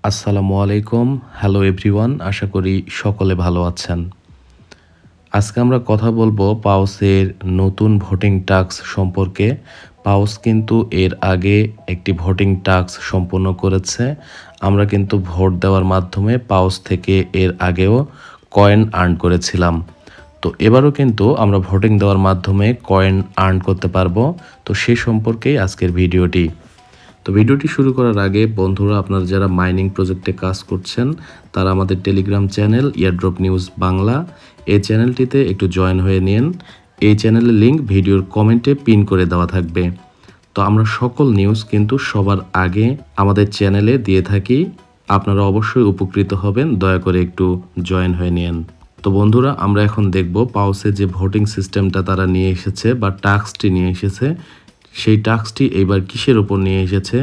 আসসালামু আলাইকুম। Hello everyone, আশা করি সকলে ভালো আছেন। আজকে আমরা কথা বলবো পাউসের নতুন ভোটিং টাস্ক সম্পর্কে। পাউস কিন্তু এর আগে একটি ভোটিং টাস্ক সম্পন্ন করেছে। আমরা কিন্তু ভোট দেওয়ার মাধ্যমে পাউস থেকে এর আগেও কয়েন আর্ন করেছিলাম। তো এবারও কিন্তু আমরা ভোটিং দেওয়ার মাধ্যমে কয়েন আর্ন করতে পারবো। তো সে সম্পর্কেই আজকের ভিডিওটি। তো ভিডিওটি শুরু করার আগে বন্ধুরা, আপনারা যারা মাইনিং প্রজেক্টে কাজ করছেন তারা আমাদের Telegram channel airdrop news Bangla, এই চ্যানেলটিতে একটু জয়েন হয়ে নিন। এই চ্যানেলের লিঙ্ক ভিডিওর কমেন্টে পিন করে দেওয়া থাকবে। তো আমরা সকল নিউজ কিন্তু সবার আগে আমাদের চ্যানেলে দিয়ে থাকি। আপনারা অবশ্যই উপকৃত হবেন, দয়া করে একটু জয়েন হয়ে নিন। তো বন্ধুরা, আমরা এখন দেখব পাউসে যে ভোটিং সিস্টেমটা তারা নিয়ে এসেছে বা টাস্কটি নিয়ে এসেছে, সেই টাস্কটি এইবার কিসের উপর নিয়ে এসেছে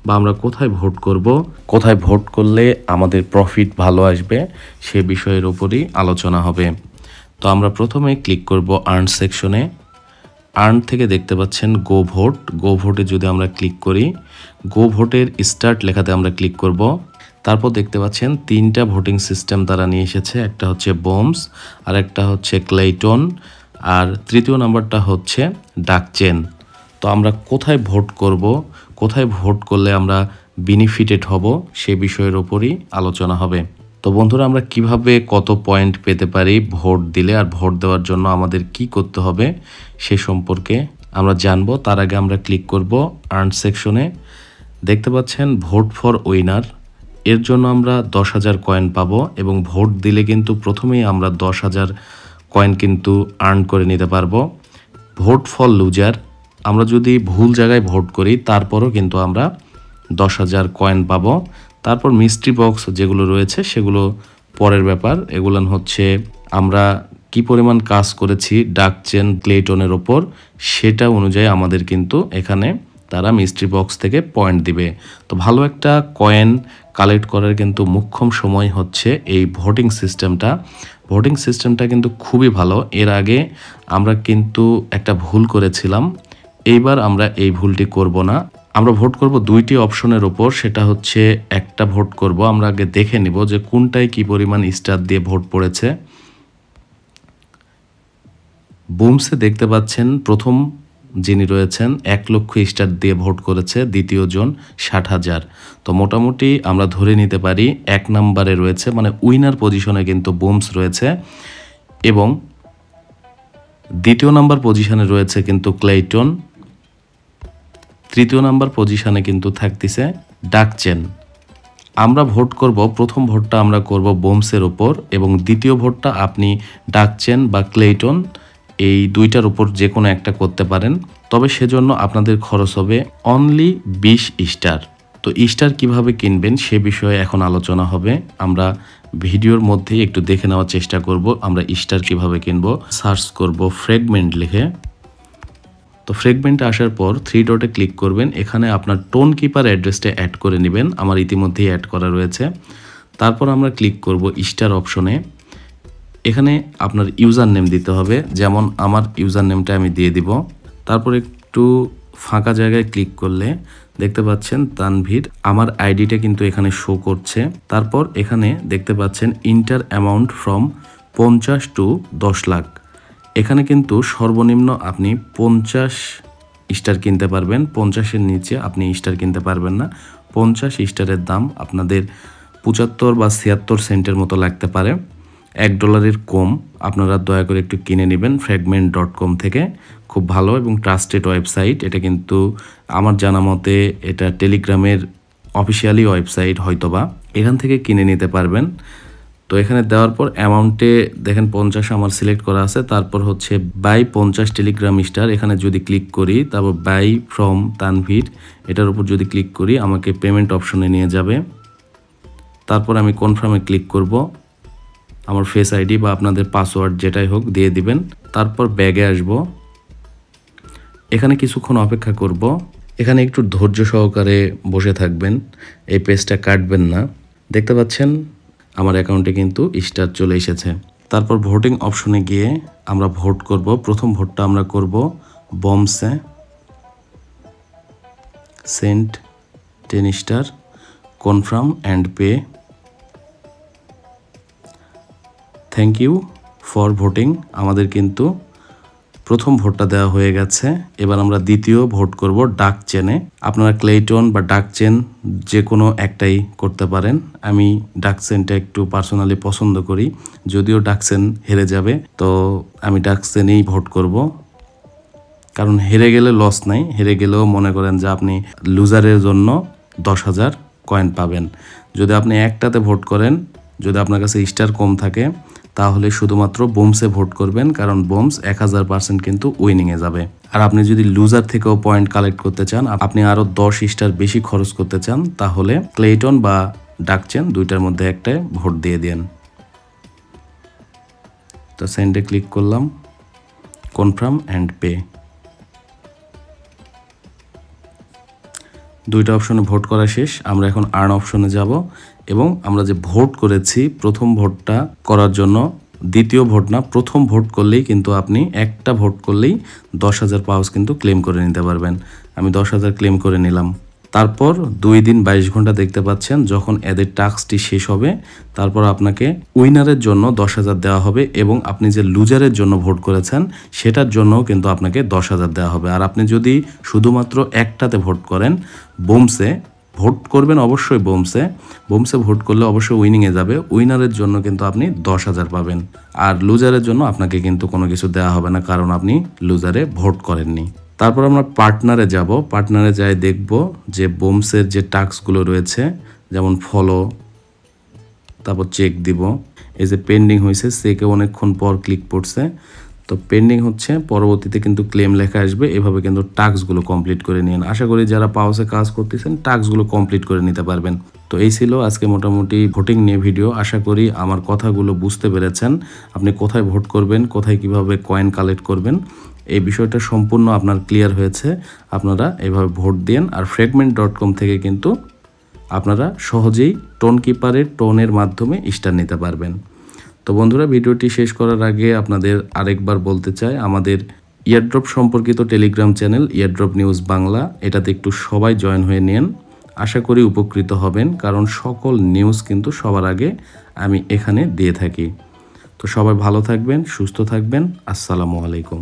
বা আমরা কোথায় ভোট করব, কোথায় ভোট করলে আমাদের প্রফিট ভালো আসবে, সে বিষয়ের উপরই আলোচনা হবে। তো আমরা প্রথমে ক্লিক করব আর্ন সেকশনে। আর্ন থেকে দেখতে পাচ্ছেন গো ভোট। গো ভোটে যদি আমরা ক্লিক করি, গো ভোটের স্টার্ট লেখাতে আমরা ক্লিক করব। তারপর দেখতে পাচ্ছেন তিনটা ভোটিং সিস্টেম তারা নিয়ে এসেছে। একটা হচ্ছে বোমস, আর একটা হচ্ছে ক্লেইটন, আর তৃতীয় নাম্বারটা হচ্ছে ডাকচেন। তো আমরা কোথায় ভোট করব, কোথায় ভোট করলে আমরা বেনিফিটেড হব, সে বিষয়ের ওপরই আলোচনা হবে। তো বন্ধুরা, আমরা কিভাবে কত পয়েন্ট পেতে পারি ভোট দিলে, আর ভোট দেওয়ার জন্য আমাদের কি করতে হবে সে সম্পর্কে আমরা জানবো। তার আগে আমরা ক্লিক করব আর্ন সেকশনে। দেখতে পাচ্ছেন ভোট ফর উইনার, এর জন্য আমরা 10,000 কয়েন পাবো এবং ভোট দিলে কিন্তু প্রথমেই আমরা 10,000 কয়েন কিন্তু আর্ন করে নিতে পারবো। ভোট ফর লুজার, আমরা যদি ভুল জায়গায় ভোট করি তারপরও কিন্তু আমরা 10,000 কয়েন পাবো। তারপর মিস্ট্রি বক্স যেগুলো রয়েছে সেগুলো পরের ব্যাপার। এগুলো হচ্ছে আমরা কি পরিমাণ কাজ করেছি ডাকচেন ক্লেটনের ওপর, সেটা অনুযায়ী আমাদের কিন্তু এখানে তারা মিস্ট্রি বক্স থেকে পয়েন্ট দিবে। তো ভালো একটা কয়েন কালেক্ট করার কিন্তু মোক্ষম সময় হচ্ছে এই ভোটিং সিস্টেমটা। ভোটিং সিস্টেমটা কিন্তু খুবই ভালো। এর আগে আমরা কিন্তু একটা ভুল করেছিলাম, এইবার আমরা এই ভুলটি করব না। আমরা ভোট করব দুইটি অপশনের উপর। সেটা হচ্ছে একটা ভোট করব, আমরা আগে দেখে নিব যে কোনটায় কি পরিমাণ স্টার দিয়ে ভোট পড়েছে। বুমসে দেখতে পাচ্ছেন প্রথম যিনি রয়েছেন 1 লক্ষ স্টার দিয়ে ভোট করেছে, দ্বিতীয় জন 60,000। তো মোটামুটি আমরা ধরে নিতে পারি 1 নম্বরে রয়েছে, মানে উইনার পজিশনে কিন্তু বুমস রয়েছে, এবং দ্বিতীয় নাম্বার পজিশনে রয়েছে কিন্তু ক্লেইটন, তৃতীয় নাম্বার পজিশনে কিন্তু থাকতেছে ডাকচেন। আমরা ভোট করব, প্রথম ভোটটা আমরা করব বোমসের উপর এবং দ্বিতীয় ভোটটা আপনি ডাকচেন বা ক্লেইটন এই দুইটার উপর যে কোনো একটা করতে পারেন। তবে সেজন্য আপনাদের খরচ হবে অনলি 20 স্টার। তো স্টার কিভাবে কিনবেন সে বিষয়ে এখন আলোচনা হবে। আমরা ভিডিওর মধ্যেই একটু দেখে নেওয়ার চেষ্টা করব আমরা স্টার কিভাবে কিনবো। সার্চ করব ফ্র্যাগমেন্ট লিখে। তো ফ্র্যাগমেন্টে আসার পর 3 ডটে ক্লিক করবেন। এখানে আপনার টোন কিপার অ্যাড্রেসটা অ্যাড করে নেবেন, আমার ইতিমধ্যেই অ্যাড করা রয়েছে। তারপর আমরা ক্লিক করব স্টার অপশনে। এখানে আপনার ইউজার নেম দিতে হবে, যেমন আমার ইউজার নেমটা আমি দিয়ে দিব। তারপর একটু ফাঁকা জায়গায় ক্লিক করলে দেখতে পাচ্ছেন তানভীর, আমার আইডিটা কিন্তু এখানে শো করছে। তারপর এখানে দেখতে পাচ্ছেন enter amount from 50 to 10 lakh. এখানে কিন্তু সর্বনিম্ন আপনি 50 স্টার কিনতে পারবেন, 50-এর নিচে আপনি স্টার কিনতে পারবেন না। 50 স্টারের দাম আপনাদের 75 বা 76 সেন্টের মতো লাগতে পারে, $1 কম। আপনারা দয়া করে একটু কিনে নেবেন fragment.com থেকে। খুব ভালো এবং ট্রাস্টেড ওয়েবসাইট। এটা কিন্তু আমার জানা মতে এটা টেলিগ্রামের অফিসিয়ালি ওয়েবসাইট হয়তোবা, এখান থেকে কিনে নিতে পারবেন। তো এখানে দেওয়ার পর অ্যামাউন্টে দেখেন 50 আমার সিলেক্ট করা আছে। তারপর হচ্ছে বাই 50 টেলিগ্রাম স্টার, এখানে যদি ক্লিক করি, তারপর বাই ফ্রম তানভীর এটার উপর যদি ক্লিক করি আমাকে পেমেন্ট অপশনে নিয়ে যাবে। তারপর আমি কনফার্মে ক্লিক করব। আমার ফেস আইডি বা আপনাদের পাসওয়ার্ড যেটাই হোক দিয়ে দিবেন। তারপর ব্যাগে আসব, এখানে কিছুক্ষণ অপেক্ষা করব। এখানে একটু ধৈর্য সহকারে বসে থাকবেন, এই পেজটা কাটবেন না। দেখতে পাচ্ছেন আমার অ্যাকাউন্টে কিন্তু স্টার চলে এসেছে। তারপর ভোটিং অপশনে গিয়ে আমরা ভোট করব। প্রথম ভোটটা আমরা করব বমসে, সেন্ট 10 star, confirm and pay. Thank you for voting. আমাদের কিন্তু প্রথম ভোটটা দেওয়া হয়ে গেছে। এবার আমরা দ্বিতীয় ভোট করব ডাক চেনে। আপনারা ক্লেটন বা ডাক চেন যে কোনো একটাই করতে পারেন। আমি ডাক চেনটা একটু পার্সোনালি পছন্দ করি, যদিও ডাক চেন হেরে যাবে, তো আমি ডাক চেনেই ভোট করব। কারণ হেরে গেলে লস নাই, হেরে গেলেও মনে করেন যে আপনি লুজারের জন্য 10,000 কয়েন পাবেন। যদি আপনি একটাতে ভোট করেন, যদি আপনার কাছে স্টার কম থাকে, তাহলে শুধুমাত্র বোমসে ভোট করবেন, কারণ বোমস 1000% কিন্তু উইনিংয়ে যাবে। আর আপনি যদি লুজার থেকেও পয়েন্ট কালেক্ট করতে চান, আপনি আরও 10 স্টার বেশি খরচ করতে চান, তাহলে ক্লেটন বা ডাকচেন দুইটার মধ্যে একটায় ভোট দিয়ে দেন। তো সেন্ডে ক্লিক করলাম, কনফার্ম অ্যান্ড পে। দুইটা অপশনে ভোট করা শেষ। আমরা এখন আর্ন অপশনে যাব এবং আমরা যে ভোট করেছি প্রথম ভোটটা করার জন্য দ্বিতীয় ভোট না, প্রথম ভোট করলেই কিন্তু আপনি একটা ভোট করলেই 10,000 পাউস কিন্তু ক্লেম করে নিতে পারবেন। আমি 10,000 ক্লেম করে নিলাম। তারপর 2 দিন 22 ঘন্টা দেখতে পাচ্ছেন, যখন এদের টাস্কটি শেষ হবে তারপর আপনাকে উইনারের জন্য 10,000 দেওয়া হবে এবং আপনি যে লুজারের জন্য ভোট করেছেন সেটার জন্যও কিন্তু আপনাকে 10,000 দেওয়া হবে। আর আপনি যদি শুধুমাত্র একটাতে ভোট করেন, বোমসে ভোট করবেন, অবশ্যই বোমসে ভোট করলে অবশ্যই উইনিংয়ে যাবে, উইনারের জন্য কিন্তু আপনি 10,000 পাবেন। আর লুজারের জন্য আপনাকে কিন্তু কোনো কিছু দেওয়া হবে না, কারণ আপনি লুজারে ভোট করেননি। তারপর আমরা পার্টনারে যাব। পার্টনারে যাই দেখব যে বোমসের যে টাস্কগুলো রয়েছে, যেমন ফলো, তারপর চেক দিব। এই যে পেন্ডিং হয়েছে, চেকে অনেকক্ষণ পর ক্লিক পড়ছে, তো পেন্ডিং হচ্ছে, পরবর্তীতে কিন্তু ক্লেম লেখা আসবে। এভাবে কিন্তু টাস্কগুলো কমপ্লিট করে নিন। আশা করি যারা পাউসে কাজ করতেছেন টাস্কগুলো কমপ্লিট করে নিতে পারবেন। তো এই ছিল আজকে মোটামুটি ভোটিং নিয়ে ভিডিও। আশা করি আমার কথাগুলো বুঝতে পেরেছেন। আপনি কোথায় ভোট করবেন, কোথায় কিভাবে কয়েন কালেক্ট করবেন, এই বিষয়টা সম্পূর্ণ আপনার ক্লিয়ার হয়েছে। আপনারা এইভাবে ভোট দেন। আর fragment.com থেকে কিন্তু আপনারা সহজেই টোন কিপারের টোনের মাধ্যমে স্টার নিতে পারবেন। তো বন্ধুরা, ভিডিওটি শেষ করার আগে আপনাদের আরেকবার বলতে চাই, আমাদের ইয়ারড্রপ সম্পর্কিত Telegram channel airdrop news Bangla, এটাতে একটু সবাই জয়েন হয়ে নেন। আশা করি উপকৃত হবেন, কারণ সকল নিউজ কিন্তু সবার আগে আমি এখানে দিয়ে থাকি। তো সবাই ভালো থাকবেন, সুস্থ থাকবেন। আসসালামু আলাইকুম।